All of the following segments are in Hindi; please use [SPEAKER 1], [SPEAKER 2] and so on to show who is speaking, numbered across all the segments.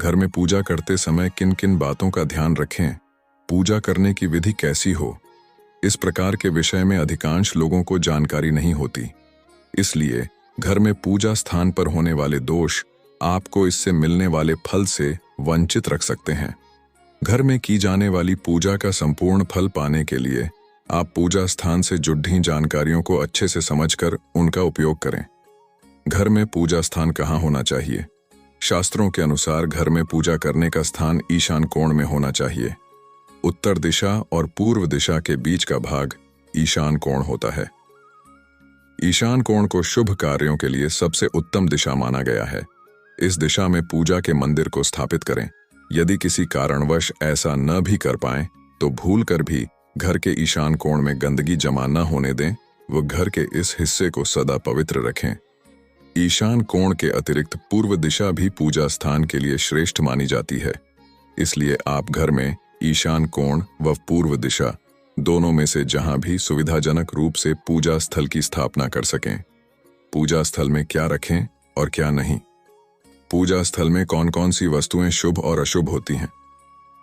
[SPEAKER 1] घर में पूजा करते समय किन किन बातों का ध्यान रखें, पूजा करने की विधि कैसी हो, इस प्रकार के विषय में अधिकांश लोगों को जानकारी नहीं होती। इसलिए घर में पूजा स्थान पर होने वाले दोष आपको इससे मिलने वाले फल से वंचित रख सकते हैं। घर में की जाने वाली पूजा का संपूर्ण फल पाने के लिए आप पूजा स्थान से जुड़ी जानकारियों को अच्छे से समझकर उनका उपयोग करें। घर में पूजा स्थान कहाँ होना चाहिए? शास्त्रों के अनुसार घर में पूजा करने का स्थान ईशान कोण में होना चाहिए। उत्तर दिशा और पूर्व दिशा के बीच का भाग ईशान कोण होता है। ईशान कोण को शुभ कार्यों के लिए सबसे उत्तम दिशा माना गया है। इस दिशा में पूजा के मंदिर को स्थापित करें। यदि किसी कारणवश ऐसा न भी कर पाएं तो भूलकर भी घर के ईशान कोण में गंदगी जमा न होने दें। वो घर के इस हिस्से को सदा पवित्र रखें। ईशान कोण के अतिरिक्त पूर्व दिशा भी पूजा स्थान के लिए श्रेष्ठ मानी जाती है। इसलिए आप घर में ईशान कोण व पूर्व दिशा दोनों में से जहां भी सुविधाजनक रूप से पूजा स्थल की स्थापना कर सकें। पूजा स्थल में क्या रखें और क्या नहीं। पूजा स्थल में कौन कौन सी वस्तुएं शुभ और अशुभ होती हैं,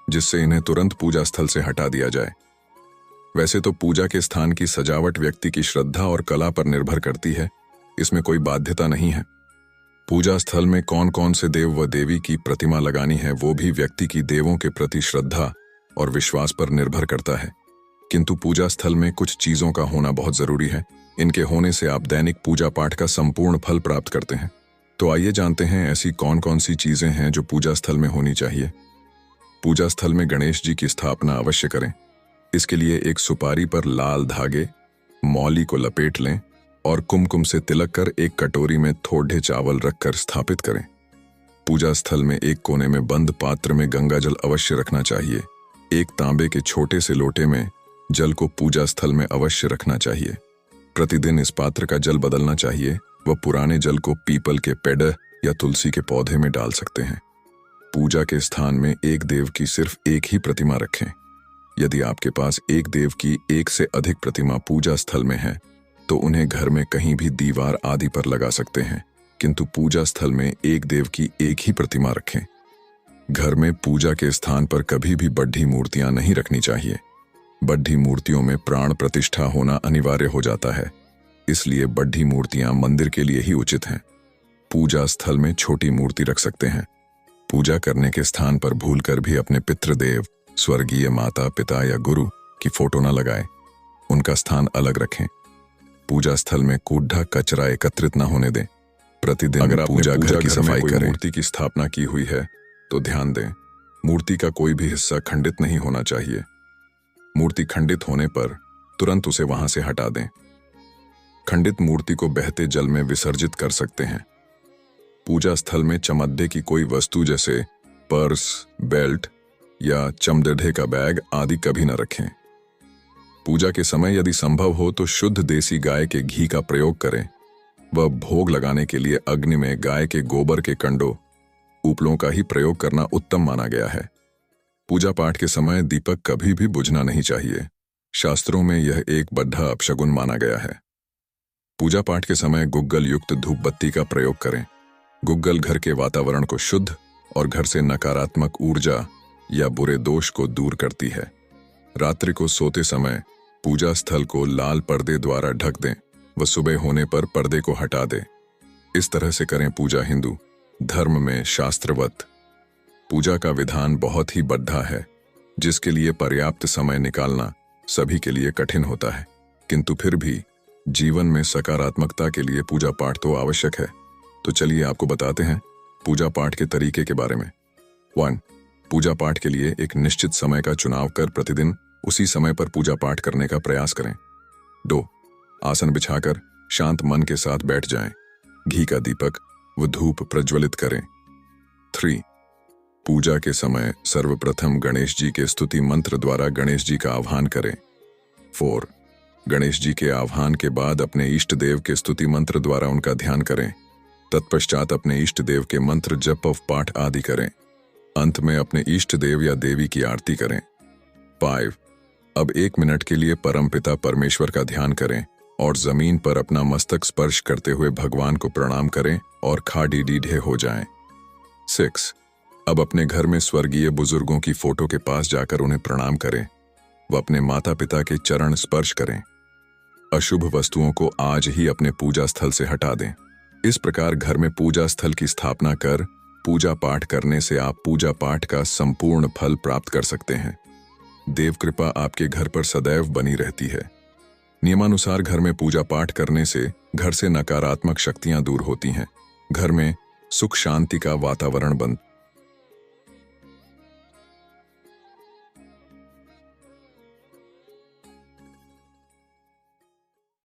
[SPEAKER 1] जिससे इन्हें तुरंत पूजा स्थल से हटा दिया जाए। वैसे तो पूजा के स्थान की सजावट व्यक्ति की श्रद्धा और कला पर निर्भर करती है, इसमें कोई बाध्यता नहीं है। पूजा स्थल में कौन कौन से देव व देवी की प्रतिमा लगानी है वो भी व्यक्ति की देवों के प्रति श्रद्धा और विश्वास पर निर्भर करता है। किंतु पूजा स्थल में कुछ चीजों का होना बहुत जरूरी है। इनके होने से आप दैनिक पूजा पाठ का संपूर्ण फल प्राप्त करते हैं। तो आइए जानते हैं ऐसी कौन कौन सी चीजें हैं जो पूजा स्थल में होनी चाहिए। पूजा स्थल में गणेश जी की स्थापना अवश्य करें। इसके लिए एक सुपारी पर लाल धागे मौली को लपेट लें और कुमकुम से तिलक कर एक कटोरी में थोड़े चावल रखकर स्थापित करें। पूजा स्थल में एक कोने में बंद पात्र में गंगा जल अवश्य रखना चाहिए। एक तांबे के छोटे से लोटे में जल को पूजा स्थल में अवश्य रखना चाहिए। प्रतिदिन इस पात्र का जल बदलना चाहिए व पुराने जल को पीपल के पेड़ या तुलसी के पौधे में डाल सकते हैं। पूजा के स्थान में एक देव की सिर्फ एक ही प्रतिमा रखें। यदि आपके पास एक देव की एक से अधिक प्रतिमा पूजा स्थल में है तो उन्हें घर में कहीं भी दीवार आदि पर लगा सकते हैं, किंतु पूजा स्थल में एक देव की एक ही प्रतिमा रखें। घर में पूजा के स्थान पर कभी भी बड्ढी मूर्तियां नहीं रखनी चाहिए। बड्ढी मूर्तियों में प्राण प्रतिष्ठा होना अनिवार्य हो जाता है, इसलिए बड्ढी मूर्तियां मंदिर के लिए ही उचित हैं। पूजा स्थल में छोटी मूर्ति रख सकते हैं। पूजा करने के स्थान पर भूलकर भी अपने पितृदेव, स्वर्गीय माता पिता या गुरु की फोटो न लगाएं। उनका स्थान अलग रखें। पूजा स्थल में कूड़ा कचरा एकत्रित न होने दें। प्रतिदिन अगर आप पूजा घर की सफाई करें, मूर्ति की स्थापना की हुई है तो ध्यान दें, मूर्ति का कोई भी हिस्सा खंडित नहीं होना चाहिए। मूर्ति खंडित होने पर तुरंत उसे वहां से हटा दें। खंडित मूर्ति को बहते जल में विसर्जित कर सकते हैं। पूजा स्थल में चमड्डे की कोई वस्तु जैसे पर्स, बेल्ट या चमड़े का बैग आदि कभी न रखें। पूजा के समय यदि संभव हो तो शुद्ध देसी गाय के घी का प्रयोग करें। वह भोग लगाने के लिए अग्नि में गाय के गोबर के कंडों, उपलों का ही प्रयोग करना उत्तम माना गया है। पूजा पाठ के समय दीपक कभी भी बुझना नहीं चाहिए। शास्त्रों में यह एक बड्ढा अपशगुन माना गया है। पूजा पाठ के समय गुग्गल युक्त धूप बत्ती का प्रयोग करें। गुग्गल घर के वातावरण को शुद्ध और घर से नकारात्मक ऊर्जा या बुरे दोष को दूर करती है। रात्रि को सोते समय पूजा स्थल को लाल पर्दे द्वारा ढक दें व सुबह होने पर पर्दे को हटा दें। इस तरह से करें पूजा हिंदू धर्म में शास्त्रवत। पूजा का विधान बहुत ही बड्ढा है, जिसके लिए पर्याप्त समय निकालना सभी के लिए कठिन होता है, किंतु फिर भी जीवन में सकारात्मकता के लिए पूजा पाठ तो आवश्यक है। तो चलिए आपको बताते हैं पूजा पाठ के तरीके के बारे में। 1. पूजा पाठ के लिए एक निश्चित समय का चुनाव कर प्रतिदिन उसी समय पर पूजा पाठ करने का प्रयास करें। 2. आसन बिछाकर शांत मन के साथ बैठ जाएं। घी का दीपक व धूप प्रज्वलित करें। 3. पूजा के समय सर्वप्रथम गणेश जी के स्तुति मंत्र द्वारा गणेश जी का आह्वान करें। 4. गणेश जी के आह्वान के बाद अपने इष्ट देव के स्तुति मंत्र द्वारा उनका ध्यान करें। तत्पश्चात अपने इष्ट देव के मंत्र जप और पाठ आदि करें। अंत में अपने इष्ट देव या देवी की आरती करें। 5. अब 1 मिनट के लिए परमपिता परमेश्वर का ध्यान करें और जमीन पर अपना मस्तक स्पर्श करते हुए भगवान को प्रणाम करें और खाड़ी डीढ़े हो जाएं। 6. अब अपने घर में स्वर्गीय बुजुर्गों की फोटो के पास जाकर उन्हें प्रणाम करें व अपने माता पिता के चरण स्पर्श करें। अशुभ वस्तुओं को आज ही अपने पूजा स्थल से हटा दें। इस प्रकार घर में पूजा स्थल की स्थापना कर पूजा पाठ करने से आप पूजा पाठ का संपूर्ण फल प्राप्त कर सकते हैं। देव कृपा आपके घर पर सदैव बनी रहती है। नियमानुसार घर में पूजा पाठ करने से घर से नकारात्मक शक्तियां दूर होती हैं। घर में सुख शांति का वातावरण